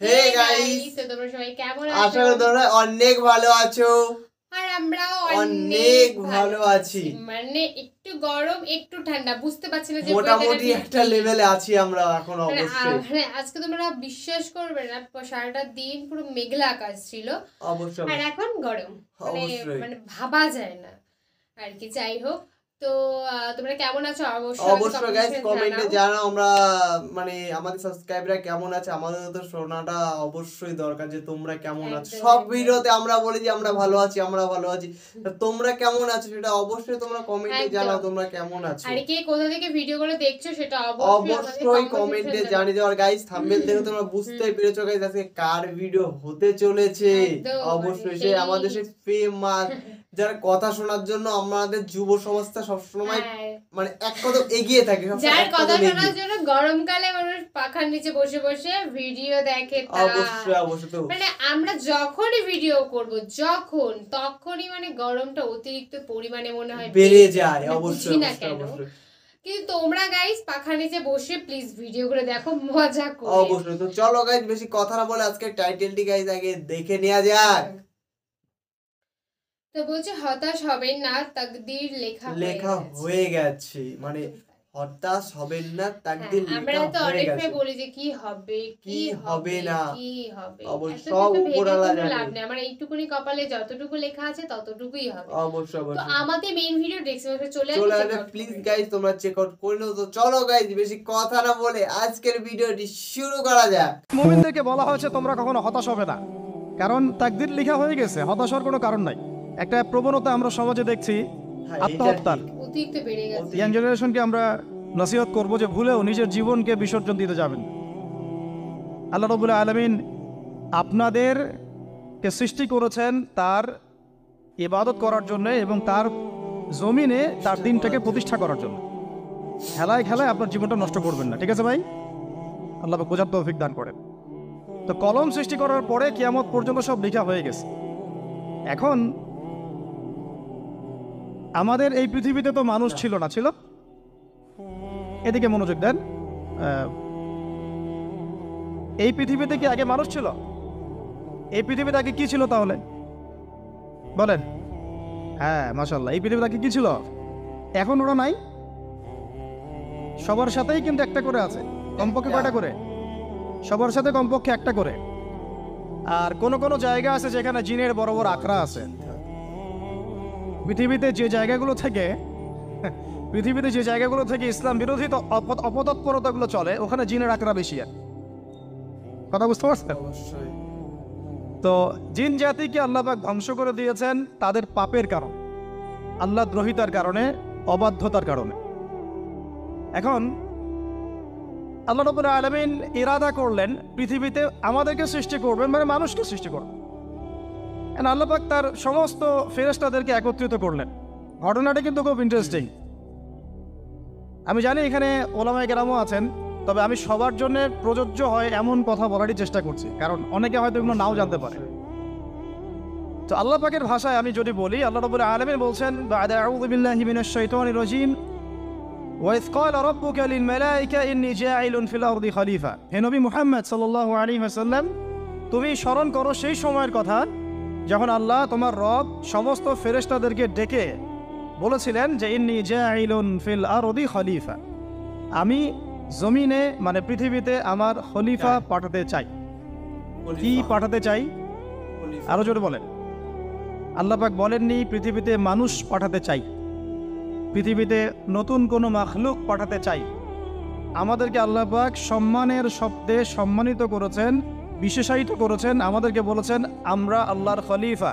Hey guys, তো তোমরা সবাই কেমন আশা আছো? করি তোমরা অনেক ভালো আছো। আর আমরাও অনেক ভালো আছি। মানে একটু গরম একটু ঠান্ডা, বুঝতে পারছি না যে মোটামুটি একটা লেভেলে আছি আমরা এখন অবশ্যই। মানে আজকে তোমরা বিশ্বাস করবে না, সারাটা দিন পুরো মেঘলা আকাশ ছিল, অবশ্যই আর এখন গরম, মানে অবশ্যই মানে ভাবা যায় না আর কি। যাই হোক, তো তোমরা কেমন আছো অবশ্যই গাইস কমেন্টে জানাও। জানাও আমরা মানে আমাদের সাবস্ক্রাইবাররা কেমন আছে। আমাদের তো শোনাটা অবশ্যই দরকার যে তোমরা কেমন আছো। একদম, সব একদম। ভিডিওতে আমরা বলি যে আমরা ভালো আছি, আমরা ভালো আছি। তো তোমরা কেমন আছো সেটা অবশ্যই তোমরা কমেন্টে একদম। জানাও তোমরা কেমন আছো। আর কে কোথা থেকে ভিডিওগুলো দেখছো সেটা অবশ্যই অবশ্যই কমেন্টে জানিয়ে দাও। আর গাইস থাম্বনেল দেখে তোমরা বুঝতেই পেরেছো গাইস আজকে কার ভিডিও হতে চলেছে। একদম, অবশ্যই মানে সে সেই- আমাদের সেই ফেমাস যার কথা শোনার জন্য আমাদের যুব সমাজটা সবসময় হ্যাঁ, মানে এক কদম এগিয়ে থাকে, সবসময় যার এক কথা কদম শোনার এগিয়ে। জন্য গরমকালে মানুষ পাখার নিচে বসে বসে ভিডিও দেখে। অবশ্যই অবশ্যই তো মানে আমরা যখনই ভিডিও করব তখনই মানে গরমটা অতিরিক্ত পরিমাণে মনে হয় বেড়ে যায়। মানে অবশ্যই বুঝি না অবশ্যই কেন। অবশ্যই কিন্তু তোমরা গাইস পাখার নিচে বসে প্লিজ ভিডিও করে দেখো, মজা করে। অবশ্যই। তো চলো গাইস বেশি কথা না বলে আজকে টাইটেলটি গাইস আগে দেখে নেওয়া যাক। তো বলছে হতাশ হবেন না, তাকদীর লেখা হয়ে গেছে, মানে হতাশ হবেন না, তাকদীর আমরা লেখা তো হয়ে অনেক গেছে। বলি যে কি হবে কি হবে না, কি হবে, অবশ্য এত সব কিছু ভেবে উপরওয়ালা কোনো জানে। লাভ নেই। আমার এইটুকুনি কপালে যতটুকু লেখা আছে ততটুকুই হবে। অবশ্যই তো অবশ্যই আমাদের মেইন ভিডিও ডেসক্রিপশনে চলে চলে আসবে, আসবে, প্লিজ গাইস তোমরা চেক আউট করে নাও। তো চলো গাইস বেশি কথা না বলে আজকের ভিডিওটি শুরু করা যাক। মুমিনদেরকে বলা হয়েছে তোমরা কখনো হতাশ হবে না, কারণ তাকদীর লেখা হয়ে গেছে, হতাশ হওয়ার কোনো কারণ নাই। একটা প্রবণতা আমরা সমাজে দেখছি হ্যাঁ, আত্মহত্যার। এটা ঠিক। অতিরিক্ত বেড়ে গেছে। ইয়াং জেনারেশনকে আমরা নসিহত করব যে ভুলেও নিজের জীবনকে বিসর্জন দিতে যাবেন। আল্লাহ রাব্বুল আলামিন আপনাদেরকে সৃষ্টি করেছেন তার ইবাদত করার জন্য এবং তার জমিনে তার দিনটাকে প্রতিষ্ঠা করার জন্য। খেলায় খেলায় আপনার জীবনটা নষ্ট করবেন না, ঠিক আছে ভাই? আল্লাহ পাক বোঝার তৌফিক দান করেন। তো কলম সৃষ্টি করার পরে কিয়ামত পর্যন্ত সব লেখা হয়ে গেছে। এখন আমাদের এই পৃথিবীতে তো মানুষ ছিল না, ছিল? এদিকে মনোযোগ দেন। এই পৃথিবীতে কি আগে মানুষ ছিল? এই পৃথিবীতে আগে কি ছিল তাহলে বলেন? হ্যাঁ, মাশাআল্লাহ। এই পৃথিবীতে আগে কি ছিল? এখন ওরা নাই? সবার সাথেই কিন্তু একটা করে আছে, কমপক্ষে কয়টা করে? সবার সাথে কমপক্ষে একটা করে। আর কোন কোন জায়গা আছে যেখানে জিনের বড় বড় আখড়া আছে। পৃথিবীতে যে জায়গাগুলো থেকে ইসলাম বিরোধী অপতৎপরতাগুলো চলে, ওখানে জিনের আখড়া বেশি। আর কথা বুঝতে পারছেন? অবশ্যই তো জিন জাতিকে আল্লাহ পাক ধ্বংস করে দিয়েছেন তাদের পাপের কারণে, আল্লাহ দ্রোহিতার কারণে, অবাধ্যতার কারণে। এখন আল্লাহ রাব্বুল আলামিন ইরাদা করলেন পৃথিবীতে আমাদেরকে সৃষ্টি করবেন, মানে মানুষকে সৃষ্টি করবেন। আল্লাহ পাক তার সমস্ত ফেরেশতাদেরকে একত্রিত করলেন। ঘটনাটা কিন্তু খুব ইন্টারেস্টিং। আমি জানি এখানে ওলামায়ে কেরামও আছেন, তবে আমি সবার জন্য প্রযোজ্য হয় এমন কথা বলারই চেষ্টা করছি, কারণ অনেকে হয়তো এগুলো নাও জানতে পারে। তো আল্লাহ পাকের ভাষায় আমি যদি বলি, আল্লাহ রাব্বুল আলামিন বলছেন, বা'দা আউযু বিল্লাহি মিনাশ শাইতানির রাজীম, ওয়া ইয ক্বালা রাব্বুকা লিল মালাইকা ইন্নী জাঈলুন ফিল আরদি খলিফা। হে নবী মুহাম্মদ সাল্লাল্লাহু আলাইহি ওয়াসাল্লাম, তুমি স্মরণ করো সেই সময়ের কথা যখন আল্লাহ তোমার রব সমস্ত ফেরেশতাদেরকে ডেকে বলেছিলেন যে ইন্নী জাঈলুন ফিল আরদি খলিফা, আমি জমিনে মানে পৃথিবীতে আমার খলিফা পাঠাতে চাই। কি পাঠাতে চাই? আরো জোরে বলেন। আল্লাহ পাক বলেননি পৃথিবীতে মানুষ পাঠাতে চাই, পৃথিবীতে নতুন কোনো মাখলুক পাঠাতে চাই। আমাদেরকে আল্লাহ পাক সম্মানের শব্দে সম্মানিত করেছেন, বিশেষায়িত করেছেন। আমাদেরকে বলেছেন আমরা আল্লাহর খলিফা,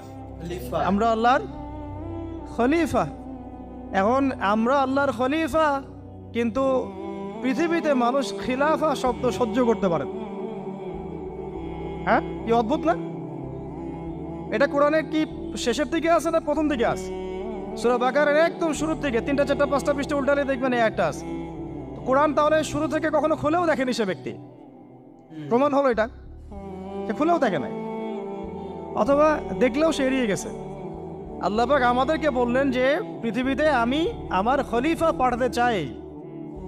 আমরা আল্লাহর খলিফা। এখন আমরা আল্লাহর খলিফা, কিন্তু পৃথিবীতে মানুষ খিলাফা শব্দ সহ্য করতে পারে। হ্যাঁ, কি অদ্ভুত না? এটা কোরআনে কি শেষের দিকে আছে না প্রথম দিকে আছে? সূরা বাকারার একদম শুরুর থেকে 3টা 4টা 5টা পৃষ্ঠা উল্টালে দেখবেন এই একটা আছে। কোরআন তাহলে শুরু থেকে কখনো খুলেও দেখেনি সে ব্যক্তি। প্রমাণ হলো এটা, সে খুলেও দেখে নাই, অথবা দেখলেও সে এড়িয়ে গেছে। আল্লাহ পাক আমাদেরকে বললেন যে পৃথিবীতে আমি আমার খলিফা পাঠাতে চাই।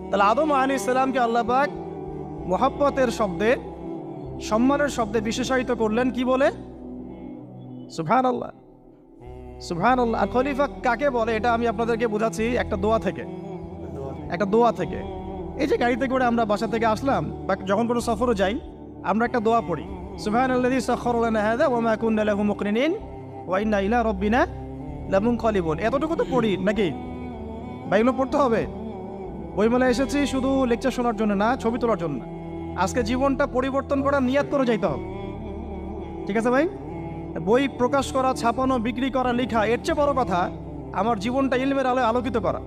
তাহলে আদম আলাইহিস সালামকে আল্লাহ পাক মুহাব্বতের শব্দে সম্মানের শব্দে বিশেষায়িত করলেন কি বলে? সুবহানাল্লাহ, সুবহানাল্লাহ। আর খলিফা কাকে বলে এটা আমি আপনাদেরকে বোঝাচ্ছি একটা দোয়া থেকে। এই যে গাড়িতে করে আমরা বাসা থেকে আসলাম বা যখন কোনো সফরে যাই, আমরা একটা দোয়া পড়ি, সুবহানাল্লাযী সাখখারা লানা হাযা ওয়া মা কুন্না লাহু মুকরিনিন ওয়া ইন্না ইলা রাব্বিনা লামুনকালিবুন। এতটুকু তো পড়ি নাকি? বা এগুলো পড়তে হবে? বইমেলায় এসেছি শুধু লেকচার শোনার জন্য না, ছবি তোলার জন্য। আজকে জীবনটা পরিবর্তন করার নিয়াত করে যাইতে হবে, ঠিক আছে ভাই? বই প্রকাশ করা, ছাপানো, বিক্রি করা, লেখা, এর চেয়ে বড় কথা আমার জীবনটা ইলমের আলোয় আলোকিত করা।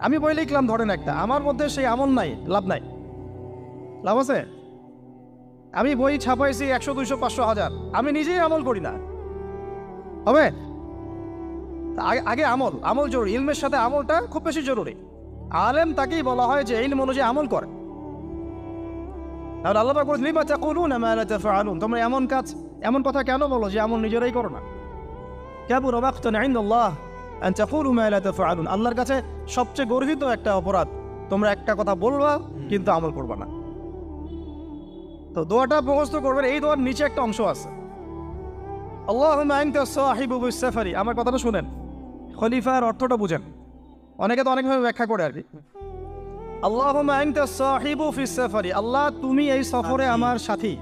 আমি বই লিখলাম ধরেন একটা, আমার মধ্যে সেই আমল নাই, লাভ নাই। লাভ আছে? আমি বই ছাপাইছি 100, 200, 500, 1000, আমি নিজেই আমল করি না, হবে? আগে আমল জরুরি। ইলমের সাথে আমলটা খুব বেশি জরুরি। আলেম তাকেই বলা হয় যে ইলম অনুযায়ী আমল করে। তাহলে আল্লাহ পাক বলেন, লিমা তাকুলুনা মা লা তাফআলুন, তোমরা এমন কথা কেন বলো যে আমল নিজেরাই করো না? কাবুরা মাকতান ইনদাল্লাহ আন তাকুলু মা লা তাফআলুন, আল্লাহর কাছে সবচেয়ে গর্হিত একটা অপরাধ, তোমরা একটা কথা বলবা কিন্তু আমল করবা না। তো দোয়াটা মুখস্থ করবেন। এই দোয়ার নিচে একটা অংশ আছে, আল্লাহুম্মা আনতা সাহিবু বিস সাফারি। আমার কথাটা শুনেন, খলিফার অর্থটা বুঝেন। অনেকে তো অনেকভাবে ব্যাখ্যা করে আর কি। আল্লাহুম্মা আনতা সাহিবু ফিস সাফারি, আল্লাহ তুমি এই সফরে আমার সাথী।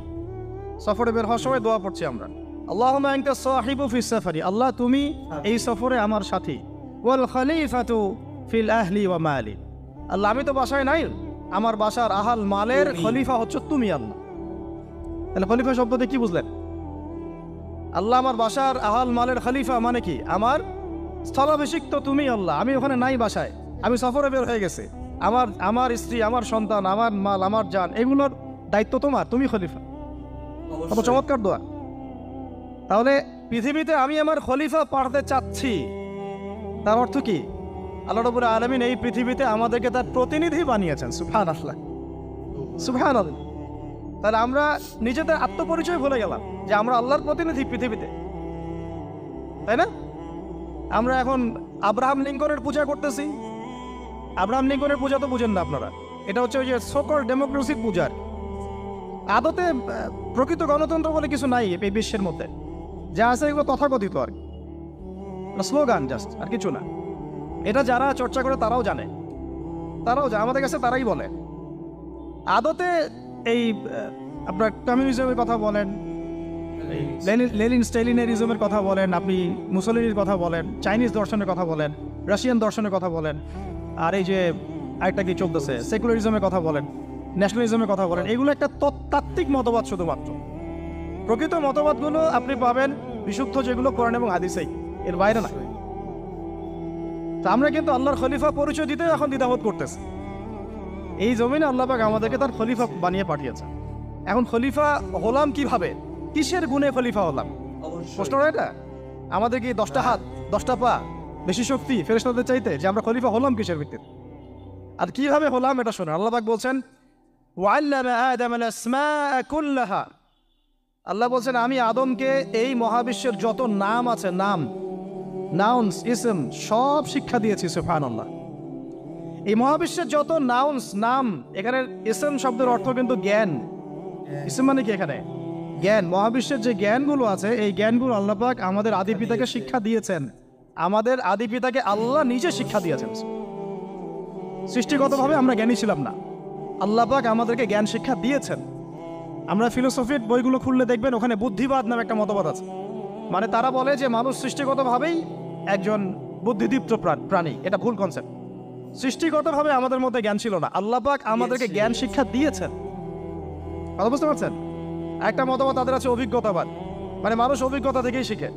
সফরে বের হওয়ার সময় দোয়া পড়ছি আমরা, আল্লাহুম্মা আনতা সাহিবু ফিস সাফারি, আল্লাহ তুমি এই সফরে আমার সাথী। ওয়াল খলিফাতু ফিল আহলি ওয়া মালি, আল্লাহ আমি তো বাসায় নাই, আমার বাসার আহাল মালের খলিফা হচ্ছে তুমি আল্লাহ। তাহলে খলিফা শব্দতে কি বুঝলেন? আল্লাহ আমার বাসার আহাল মালের খলিফা মানে কি? আমার স্থলাভিষিক্ত তুমি আল্লাহ। আমি ওখানে নাই বাসায়, আমি সফরে বের হয়ে গেছে, আমার স্ত্রী, আমার সন্তান, আমার মাল, আমার জান, এগুলোর দায়িত্ব তোমার, তুমি খলিফা। কত চমৎকার দোয়া। তাহলে পৃথিবীতে আমি আমার খলিফা পাঠাতে চাচ্ছি, তার অর্থ কি? আল্লাহ রাব্বুল আলামিন এই পৃথিবীতে আমাদেরকে তার প্রতিনিধি বানিয়েছেন। সুবহানাল্লাহ, সুবহানাল্লাহ। তাহলে আমরা নিজেদের আত্মপরিচয় ভুলে গেলাম যে আমরা আল্লাহর প্রতিনিধি পৃথিবীতে, তাই না? আমরা এখন আব্রাহাম লিঙ্কনের পূজা করতেছি। আব্রাহাম লিঙ্কনের পূজা তো বুঝেন না আপনারা, এটা হচ্ছে ওই যে সকল ডেমোক্রেসির পূজার। আদতে প্রকৃত গণতন্ত্র বলে কিছু নাই এই বিশ্বের মধ্যে, যা আছে এগুলো তথাকথিত আর কি, স্লোগান জাস্ট, আর কিছু না। এটা যারা চর্চা করে তারাও জানে, আমাদের কাছে তারাই বলে। আদতে এই আপনার কমিউনিজমের কথা বলেন, লেনিন স্টেলিনারিজমের কথা বলেন, আপনি মুসলিনের কথা বলেন, চাইনিজ দর্শনের কথা বলেন, রাশিয়ান দর্শনের কথা বলেন, আর এই যে আরেকটা কি চলতেছে সেকুলারিজমের কথা বলেন, ন্যাশনালিজমের কথা বলেন, এগুলো একটা তাত্ত্বিক মতবাদ শুধুমাত্র। প্রকৃত মতবাদগুলো আপনি পাবেন বিশুদ্ধ যেগুলো কোরআন এবং হাদিসেই, এর বাইরে না। তা আমরা কিন্তু আল্লাহর খলিফা পরিচয় দিতে এখন দ্বিধাবোধ করতেছি। এই জমিনে আল্লাহ পাক আমাদেরকে তার খলিফা বানিয়ে পাঠিয়েছে। এখন খলিফা হলাম কিভাবে, কিসের গুণে খলিফা হলাম? প্রশ্নটা এটা। আমাদের কি 10টা হাত, 10টা পা, বেশি শক্তি ফেরেশতাদের চাইতে, যে আমরা খলিফা হলাম কিসের ভিত্তিতে আর কিভাবে হলাম এটা শোনেন। আল্লাহ পাক বলছেন, ওয়াল্লামা আদামাল আসমাআ কুল্লাহা, আল্লাহ বলছেন আমি আদমকে এই মহাবিশ্বের যত নাম আছে, নাউন্স, ইসম, সব শিক্ষা দিয়েছি। সুবহানাল্লাহ। এই মহাবিশ্বের যত নাম, এখানে ইসম শব্দের অর্থ কিন্তু জ্ঞান। ইসম মানে কি? এখানে জ্ঞান। মহাবিশ্বের যে জ্ঞানগুলো আছে, এই জ্ঞানগুলো আল্লাহ পাক আমাদের আদি পিতাকে শিক্ষা দিয়েছেন। আমাদের আদি পিতাকে আল্লাহ নিজে শিক্ষা দিয়েছেন। সৃষ্টিগতভাবে আমরা জ্ঞানী ছিলাম না, আল্লাহ পাক আমাদেরকে জ্ঞান শিক্ষা দিয়েছেন। আমরা ফিলোসফির বইগুলো খুললে দেখবেন ওখানে বুদ্ধিবাদ নামে একটা মতবাদ আছে। মানে তারা বলে যে মানুষ সৃষ্টিগতভাবেই একজন বুদ্ধিদীপ্ত প্রাণী। এটা ভুল কনসেপ্ট। সৃষ্টিগতভাবে আমাদের মধ্যে জ্ঞান ছিল না, আল্লাহ পাক আমাদেরকে জ্ঞান শিক্ষা দিয়েছেন। কথা বুঝতে পারছেন? একটা মতবাদ তাদের আছে অভিজ্ঞতাবাদ, মানে মানুষ অভিজ্ঞতা থেকেই শিখে।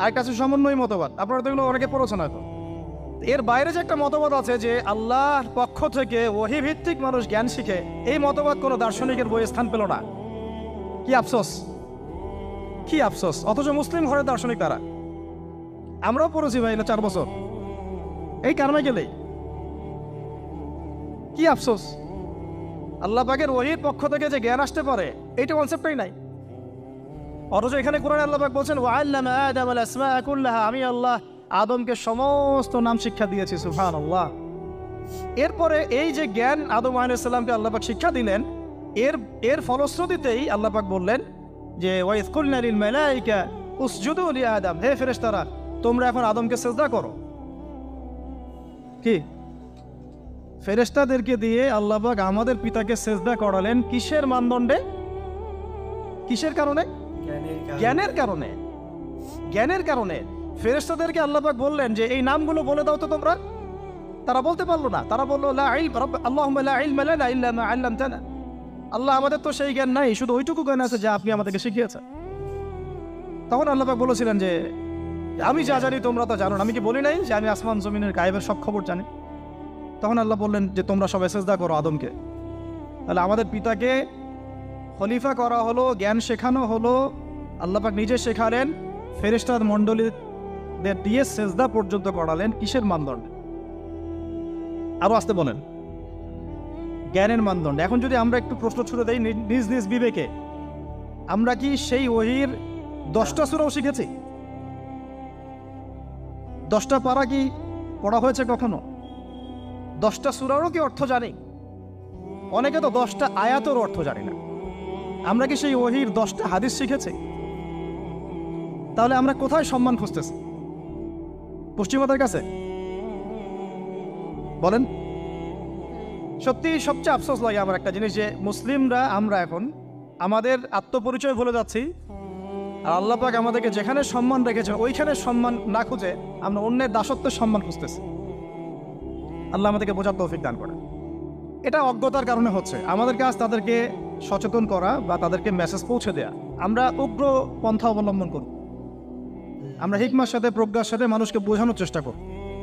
আরেকটা আছে সমন্বয় মতবাদ, আপনারা তো এগুলো অনেকে পড়েছেন হয়তো। এর বাইরে যে একটা মতবাদ আছে যে আল্লাহর পক্ষ থেকে ওহী ভিত্তিক মানুষ জ্ঞান শিখে, এই মতবাদ কোনো দার্শনিকের বইয়ে স্থান পেল না। কি আফসোস, কি আফসোস। অথচ মুসলিম ঘরের দার্শনিক তারা। আমরাও পড়েছি ভাই 4 বছর এই কারণে গেলেই। কি আফসোস, আল্লাহ পাকের ওহীর পক্ষ থেকে যে জ্ঞান আসতে পারে এইটা কনসেপ্টই নাই। অথচ এখানে কোরআনে আল্লাহ পাক বলছেন, ওয়াল্লামা আদামাল আসমাআ কুল্লাহা, আমি আল্লাহ আদমকে সমস্ত নাম শিক্ষা দিয়েছি। সুবহানাল্লাহ। এরপরে এই যে জ্ঞান আদম আলাইহিস সালামকে আল্লাহ পাক শিক্ষা দিলেন, এর ফলশ্রুতিতেই আল্লাহ পাক বললেন যে ওয়াইজ কুলনা লিল মালাইকা উসজুদু লি আদম, হে ফেরেশতারা তোমরা এখন আদমকে সিজদা করো। কি ফেরেশতাদেরকে দিয়ে আল্লাহ পাক আমাদের পিতাকে সিজদা করালেন কিসের মানদণ্ডে? কিসের কারণে? জ্ঞানের কারণে। জ্ঞানের কারণে ফেরেশতাদেরকে আল্লাহ পাক বললেন যে এই নামগুলো বলে দাও তো তোমরা। তারা বলতে পারলো না, তারা বললো লা ইলম আল্লাহুম্মা লা ইলমা লানা ইল্লা মা আল্লামতানা, আল্লাহ আমাদের তো সেই জ্ঞান নাই, শুধু ওইটুকু জ্ঞান আছে যা আপনি আমাদেরকে শিখিয়েছেন। তখন আল্লাহ পাক বলেছিলেন যে আমি যা জানি তোমরা তো জানো না, আমি কি বলি নাই যে আমি আসমান জমিনের গায়েবের সব খবর জানি? তখন আল্লাহ বললেন যে তোমরা সবাই সিজদা করো আদমকে। তাহলে আমাদের পিতাকে খলিফা করা হলো, জ্ঞান শেখানো হলো, আল্লাহ পাক নিজে শেখালেন, ফেরেশতা মণ্ডলীদের দিয়ে সিজদা পর্যন্ত করালেন কিসের মানদণ্ডে? আরো আসতে বলেন, জ্ঞানের মানদণ্ডে। এখন যদি আমরা একটু প্রশ্ন ছুড়ে দেই নিজ নিজ বিবেকে, আমরা কি সেই ওহীর 10টা সূরাও শিখেছি? 10টা পারা কি পড়া হয়েছে কখনো? 10টা সূরারও কি অর্থ জানি? অনেকে তো 10টা আয়াতের অর্থ জানি না। আমরা কি সেই ওহীর 10টা হাদিস শিখেছি? তাহলে আমরা কোথায় সম্মান খুঁজতেছি? পশ্চিমাদের কাছে? বলেন। সত্যি সবচেয়ে আফসোস লাগে আমার একটা জিনিস, যে মুসলিমরা আমরা এখন আমাদের আত্মপরিচয় ভুলে যাচ্ছি, আর আল্লাহ পাক আমাদেরকে যেখানে সম্মান রেখেছেন ওইখানে সম্মান না খুঁজে আমরা অন্যের দাসত্বের সম্মান খুঁজতেছি। আল্লাহ আমাদেরকে বোঝার তৌফিক দান করে। এটা অজ্ঞতার কারণে হচ্ছে। আমাদের কাজ তাদেরকে সচেতন করা বা তাদেরকে মেসেজ পৌঁছে দেয়া। আমরা উগ্র পন্থা অবলম্বন করব, আমরা হিকমার সাথে প্রজ্ঞার সাথে মানুষকে বোঝানোর চেষ্টা করব,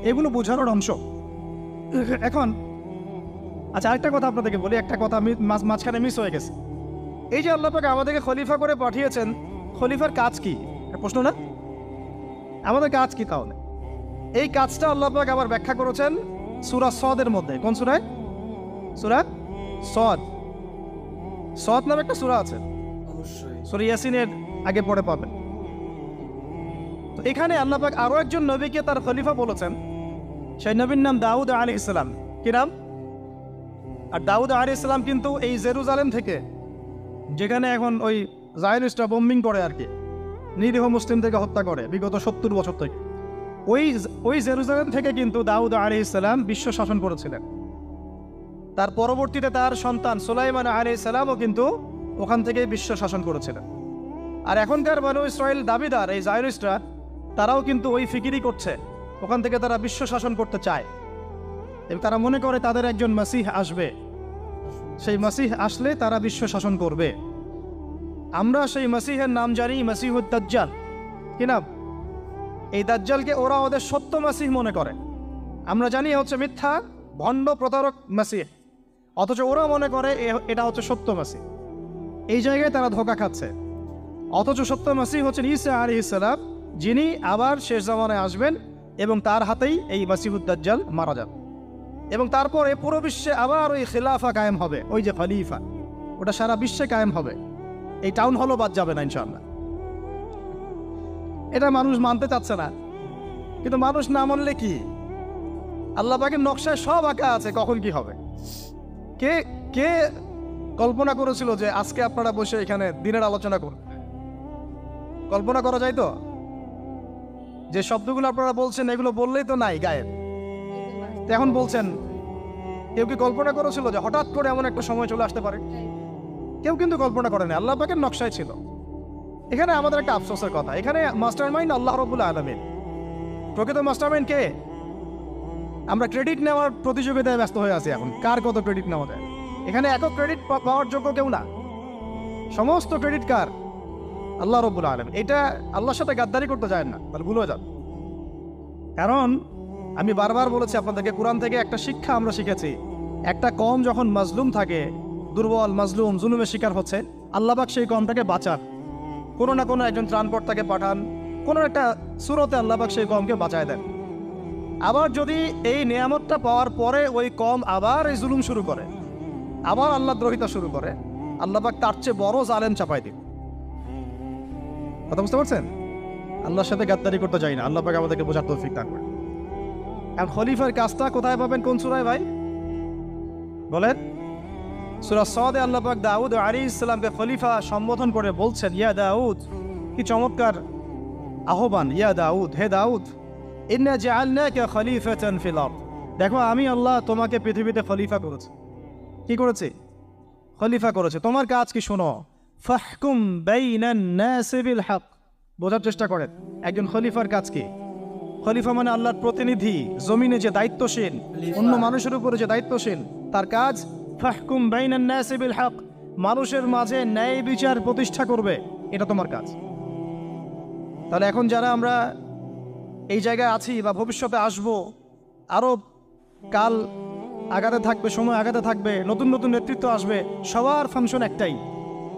এগুলো বোঝানোর অংশ। এখন আচ্ছা আরেকটা কথা আপনাদেরকে বলি, একটা কথা আমি মাঝখানে মিস হয়ে গেছে। এই যে আল্লাহ পাক আমাদেরকে খলিফা করে পাঠিয়েছেন, খলিফার কাজ কি? প্রশ্ন না? আমাদের কাজ কি তাহলে? এই কাজটা আল্লাহ পাক আবার ব্যাখ্যা করেছেন সূরা সদের মধ্যে। কোন সূরায়? সূরা সদ। সদ নামে একটা সূরা আছে, অবশ্যই সূরা ইয়াসিনের আগে পড়ে পাবেন। তো এখানে আল্লাহ পাক আরো একজন নবীকে তার খলিফা বলেছেন, সেই নবীর নাম দাউদ আলাইহিস সালাম। কি নাম? আর দাউদ আলাইহিস সালাম কিন্তু এই জেরুজালেম থেকে, যেখানে এখন ওই জায়নিস্টরা বোম্বিং করে আর কি, নিরীহ মুসলিমদেরকে হত্যা করে বিগত 70 বছর থেকে, ওই জেরুজালেম থেকে কিন্তু দাউদ আলাইহিস সালাম বিশ্ব শাসন করেছিলেন। তার পরবর্তীতে তার সন্তান সুলাইমান আলাইহিস সালামও কিন্তু ওখান থেকে বিশ্ব শাসন করেছিলেন। আর এখনকার বনু ইসরাইল দাবিদার এই জায়নিস্টরা, তারাও কিন্তু ওই ফিকিরই করছে, ওখান থেকে তারা বিশ্ব শাসন করতে চায় এবং তারা মনে করে তাদের একজন মাসিহ আসবে, সেই মাসিহ আসলে তারা বিশ্ব শাসন করবে। আমরা সেই মাসিহের নাম জানি মাসিহুদ দাজ্জাল। কি নাম? এই দাজ্জালকে ওরা ওদের সত্য মাসিহ মনে করে, আমরা জানি হচ্ছে মিথ্যা ভণ্ড প্রতারক মাসিহ, অথচ ওরা মনে করে এটা হচ্ছে সত্য মাসিহ। এই জায়গায় তারা ধোঁকা খাচ্ছে। অথচ সত্য মাসিহ হচ্ছেন ঈসা আলাইহিস সালাম, যিনি আবার শেষ জামানায় আসবেন এবং তার হাতেই এই মাসিহুদ দাজ্জাল মারা যাবে এবং তারপরে পুরো বিশ্বে আবার ওই খিলাফা কায়েম হবে, ওই যে খলিফা, ওটা সারা বিশ্বে কায়েম হবে। এই টাউন হলও বাদ যাবে না ইনশাআল্লাহ। এটা মানুষ মানতে চাচ্ছে না, কিন্তু মানুষ না মানলে কি? আল্লাহ পাকের নকশায় সব আঁকা আছে কখন কি হবে। কে কে কল্পনা করেছিল যে আজকে আপনারা বসে এখানে দিনের আলোচনা করুন? কল্পনা করা যায় তো? যে শব্দগুলো আপনারা বলছেন এগুলো বললেই তো নাই গায়েব, এখন বলছেন। কেউ কি কল্পনা করেছিল যে হঠাৎ করে এমন একটা সময় চলে আসতে পারে? কেউ কিন্তু কল্পনা করেনি, আল্লাহ পাকের নকশায় ছিল। এখানে আমাদের একটা আফসোসের কথা, এখানে মাস্টারমাইন্ড আল্লাহ রাব্বুল আলামিন। প্রকৃত মাস্টারমাইন্ড কে? আমরা ক্রেডিট নেওয়ার প্রতিযোগিতায় ব্যস্ত হয়ে আছি এখন, কার কত ক্রেডিট নেওয়া যায়। এখানে একক ক্রেডিট পাওয়ার যোগ্য কেউ না, সমস্ত ক্রেডিট কার? আল্লাহ রাব্বুল আলামিন। এটা আল্লাহর সাথে গাদ্দারি করতে যায় না, তাহলে ভুল হয়ে যাবে। কারণ আমি বারবার বলেছি আপনাদেরকে, কোরআন থেকে একটা শিক্ষা আমরা শিখেছি, একটা কম যখন মাজলুম থাকে, দুর্বল মাজলুম জুলুমের শিকার হচ্ছে, আল্লাহ পাক সেই কমটাকে বাঁচান, কোনো না কোনো একজন ত্রাণকর্তাকে পাঠান, কোনো একটা সূরতে আল্লাহ পাক সেই কমকে বাঁচায় দেন। আবার যদি এই নিয়ামতটা পাওয়ার পরে ওই কম আবার এই জুলুম শুরু করে, আবার আল্লাহ দ্রোহিতা শুরু করে, আল্লাহ পাক তার চেয়ে বড় জালেম চাপাই দিন। কথা বুঝতে পারছেন? আল্লাহর সাথে গাদ্দারি করতে চাই না, আল্লাহ পাক আমাদেরকে বোঝার তৌফিক দান করেন। এখন খলিফার কাজটা কোথায় পাবেন? কোন সূরায় ভাই বলেন? সূরা সাদে আল্লাহ পাক দাউদ আলাইহিস সালামকে খলিফা সম্বোধন করে বলছেন, ইয়া দাউদ, কি চমৎকার আহ্বান, ইয়া দাউদ, হে দাউদ, ইন্না জাআলনাকা খলিফাতান ফিল আরদ। দেখো আমি আল্লাহ তোমাকে পৃথিবীতে খলিফা করেছি। কি করেছি? খলিফা করেছে। তোমার কাজ কি শোনো, ফাহকুম বাইনান নাসি বিল হক। বোঝার চেষ্টা করেন একজন খলিফার কাজ কি। খলিফা মানে আল্লাহর প্রতিনিধি, জমিনে যে দায়িত্বশীল, অন্য মানুষের উপরে যে দায়িত্বশীল, তার কাজ ফাহকুম বাইনান নাসি বিল হক, মানুষের মাঝে ন্যায় বিচার প্রতিষ্ঠা করবে, এটা তোমার কাজ। তাহলে এখন যারা আমরা এই জায়গায় আছি বা ভবিষ্যতে আসব, আরও কাল আগাতে থাকবে, সময় আগাতে থাকবে, নতুন নতুন নেতৃত্ব আসবে, সবার ফাংশন একটাই,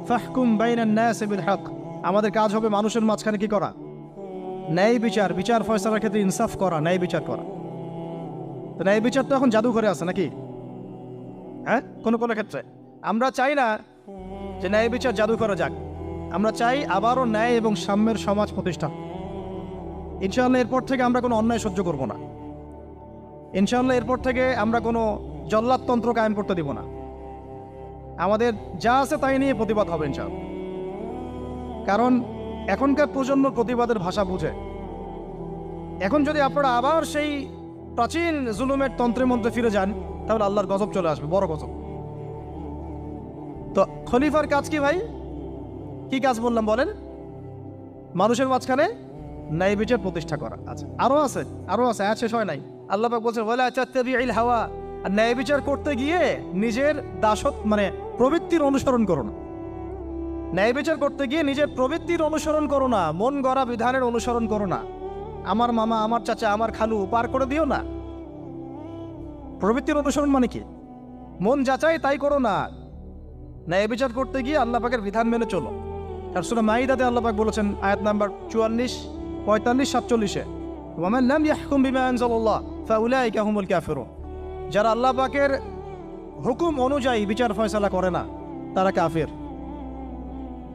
ফাহকুম বাইনান নাসি বিল হক। আমাদের কাজ হবে মানুষের মাঝখানে কি করা, ন্যায় বিচার, বিচার ফয়সালার ক্ষেত্রে ইনসাফ করা, ন্যায় বিচার করা। তো ন্যায় বিচার তো এখন জাদুঘরে আছে নাকি? হ্যাঁ, কোনো কোনো ক্ষেত্রে আমরা চাই না যে ন্যায় বিচার জাদুঘরে যাক, আমরা চাই আবারও ন্যায় এবং সাম্যের সমাজ প্রতিষ্ঠা। ইনশাআল্লাহ এরপর থেকে আমরা কোনো অন্যায় সহ্য করব না। ইনশাআল্লাহ এরপর থেকে আমরা কোনো জল্লাদতন্ত্র কায়েম করতে দিব না। আমাদের যা আছে তাই নিয়ে প্রতিবাদ হবে ইনশাআল্লাহ। কারণ এখনকার প্রজন্ম প্রতিবাদের ভাষা বুঝে। এখন যদি আপনারা আবার সেই প্রাচীন জুলুমের তন্ত্রের মধ্যে ফিরে যান, তাহলে আল্লাহর গজব চলে আসবে, বড় গজব। তো খলিফার কাজ কি ভাই? কি কাজ বললাম বলেন? মানুষের মাঝখানে ন্যায় বিচার প্রতিষ্ঠা করা। আচ্ছা, আরো আছে, আয়াত শেষ হয় নাই। আল্লাহ পাক বলছেন, ওয়ালা তাত্তাবিউল হাওয়া। আর ন্যায় বিচার করতে গিয়ে নিজের মানে প্রবৃত্তির অনুসরণ করো না। ন্যায় বিচার করতে গিয়ে নিজের প্রবৃত্তির অনুসরণ করো না, মন গড়া বিধানের অনুসরণ করো না। আমার মামা, আমার চাচা, আমার খালু পার করে দিও না। প্রবৃত্তির অনুসরণ মানে কি? মন যাচাই তাই করো না। ন্যায় বিচার করতে গিয়ে আল্লাহ পাকের বিধান মেনে চলো। আর সূরা মাইদাতে আল্লাহ পাক বলেছেন, আয়াত নাম্বার 44, 45, 47, ওয়ামান লাম ইয়াহকুম বিমা আনজালাল্লাহ ফাউলাইকা হুমুল কাফিরুন। যারা আল্লাহ পাকের হুকুম অনুযায়ী বিচার ফয়সালা করে না, তারা কাফির।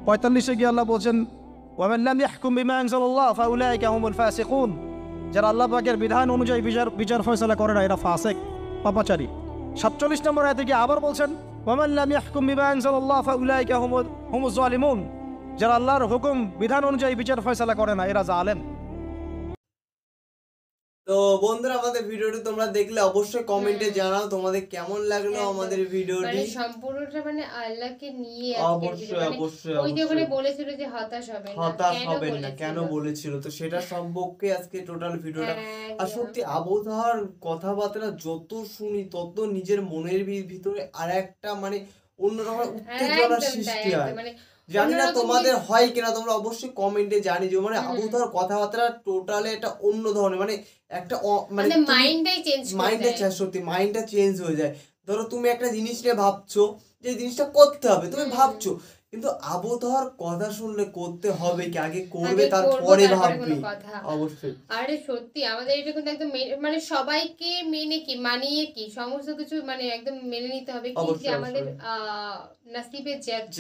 45-এ গিয়ে আল্লাহ বলছেন, ওয়ামান লাম ইয়াহকুম বিমা আনজালাল্লাহ ফাউলাইকা হুমুল ফাসিকুন। যারা আল্লাহ পাকের বিধান অনুযায়ী বিচার ফয়সালা করে না, এরা ফাসিক, পাপাচারী। 47 নম্বর আয়াতে গিয়ে আবার বলছেন, ওয়ামান লাম ইয়াহকুম বিমা আনজালাল্লাহ ফাউলাইকা হুমুজ জালিমুন। যারা আল্লাহর হুকুম বিধান অনুযায়ী বিচার ফয়সালা করে না, এরা জালেম। তো বন্ধুরা, আমাদের ভিডিওটি তোমরা দেখলে অবশ্যই কমেন্টে জানাও তোমাদের কেমন লাগলো আমাদের ভিডিওটি। মানে সম্পূর্ণটা মানে আল্লাহকে নিয়ে অবশ্যই ওই যে ওখানে বলেছিল যে হতাশ হবেন না, কেন বলেছিল, তো সেটা সম্পর্কে আজকে টোটাল ভিডিওটা। আর সত্যি আবহাওয়ার কথাবার্তা যত শুনি তত নিজের মনের ভিতরে আর একটা মানে অন্যরকম উত্তেজনা সৃষ্টি হয়। জানি না তোমাদের হয় কিনা, তোমরা অবশ্যই কমেন্টে জানিও। মানে আবহাওয়ার কথাবার্তা টোটালি একটা অন্য ধরনের, মানে একটা মানে মাইন্ডটা চেঞ্জ হয়ে যায়। ধরো তুমি একটা জিনিস নিয়ে ভাবছো যে জিনিসটা করতে হবে, তুমি ভাবছো, কিন্তু আবহাওয়ার কথা শুনলে করতে হবে কি, আগে করবে তারপরে ভাববে। অবশ্যই। আরে সত্যি আমাদের এটা কিন্তু একদম মানে সবাইকে মানিয়ে কি সমস্ত কিছু মানে একদম মেনে নিতে হবে কি, যে আমাদের নসিবে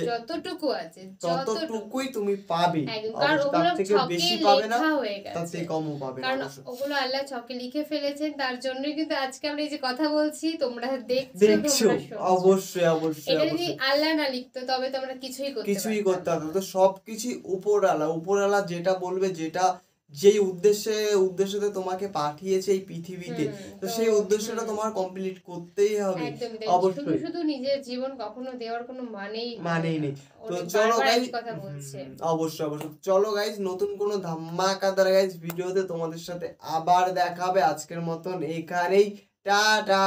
যতটুকু আছে ততটুকুই তুমি পাবে। কারণ ওগুলো বেশি পাবে না, তার থেকে কমও পাবে না। কারণ ওগুলো আল্লাহ ছকে লিখে ফেলেছেন, তার জন্যই কিন্তু আজকে আমরা এই যে কথা বলছি, তোমরা দেখছো। অবশ্যই। এটা যদি আল্লাহ না লিখতো তবে তো আমরা কিছুই করতে পারতাম না। তো সবকিছু উপরওয়ালা যেটা বলবে, যেটা যেই উদ্দেশ্যে তোমাকে পাঠিয়েছে এই পৃথিবীতে, তো সেই উদ্দেশ্যটা তোমার কমপ্লিট করতেই হবে। অবশ্যই। শুধু নিজের জীবন কখনো দেওয়ার কোনো মানেই নেই। তো চলো গাইস, অবশ্যই চলো গাইস, নতুন কোনো ধামাকাদার গাইস ভিডিওতে তোমাদের সাথে আবার দেখা হবে। আজকের মতন এখানেই, টাটা।